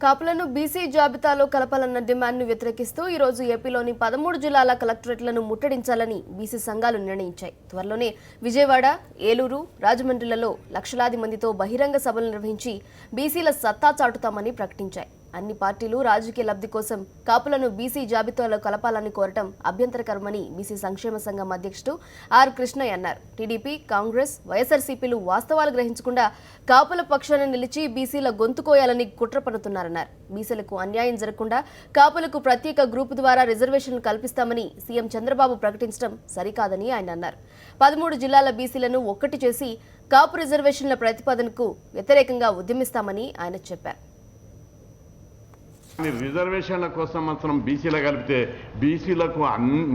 కాపులను BC జాబితాలో కలపాలన్న డిమాండ్ను వ్యతిరేకిస్తూ ఈ రోజు ఏపీలోని 13 జిల్లాల కలెక్టరేట్లను ముట్టడించాలని బీసీ సంఘాలు నిర్ణయించాయి. త్వరలోనే విజయవాడ, ఏలూరు, రాజమండ్రిలలో లక్షలాది మందితో బహిరంగ సభలు నిర్వహించి బీసీల సత్తా చాటుతామని ప్రకటించాయి. అన్ని పార్టీలు రాజకీయ లబ్ధి కోసం కాపులను బీసీ జాబితాలో కలపాలని కోరటం అభ్యంతరకరమని బీసీ సంక్షేమ సంఘం అధ్యక్షుడు ఆర్ కృష్ణయ్య అన్నారు. టీడీపీ, కాంగ్రెస్, వైఎస్ఆర్సీపీలు వాస్తవాలు గ్రహించకుండా కాపుల పక్షాన నిలిచి బీసీల గొంతు కోయాలని కుట్ర పన్నుతున్నారన్నారు. బీసీలకు అన్యాయం జరగకుండా కాపులకు ప్రత్యేక గ్రూపు ద్వారా రిజర్వేషన్లు కల్పిస్తామని సీఎం చంద్రబాబు ప్రకటించడం సరికాదని ఆయన అన్నారు. 13 జిల్లాల బీసీలను ఒక్కటి చేసి కాపు రిజర్వేషన్ల ప్రతిపాదనకు వ్యతిరేకంగా ఉద్యమిస్తామని ఆయన చెప్పారు. రిజర్వేషన్ల కోసం మాత్రం బీసీలు కలిపితే బీసీలకు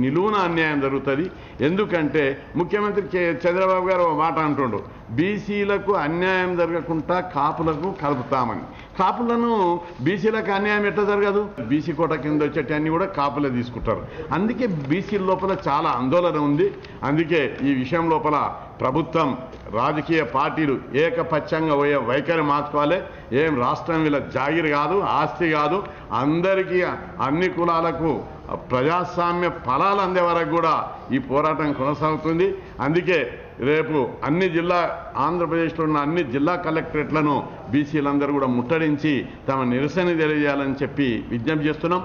నిలువున అన్యాయం జరుగుతుంది. ఎందుకంటే ముఖ్యమంత్రి చంద్రబాబు గారు మాట అంటుండు, బీసీలకు అన్యాయం జరగకుండా కాపులకు కలుపుతామని. కాపులను బీసీలకు అన్యాయం ఎట్లా జరగదు? బీసీ కోట కింద వచ్చేటి అన్ని కూడా కాపులే తీసుకుంటారు. అందుకే బీసీల లోపల చాలా ఆందోళన ఉంది. అందుకే ఈ విషయం లోపల ప్రభుత్వం, రాజకీయ పార్టీలు ఏకపక్షంగా పోయే వైఖరి మార్చుకోవాలి. ఏం రాష్ట్రం వీళ్ళ జాగిరి కాదు, ఆస్తి కాదు. అందరికీ, అన్ని కులాలకు ప్రజాస్వామ్య ఫలాలు అందే వరకు కూడా ఈ పోరాటం కొనసాగుతుంది. అందుకే రేపు ఆంధ్రప్రదేశ్లో ఉన్న అన్ని జిల్లా కలెక్టరేట్లను బీసీలందరూ కూడా ముట్టడించి తమ నిరసన తెలియజేయాలని చెప్పి విజ్ఞప్తి చేస్తున్నాం.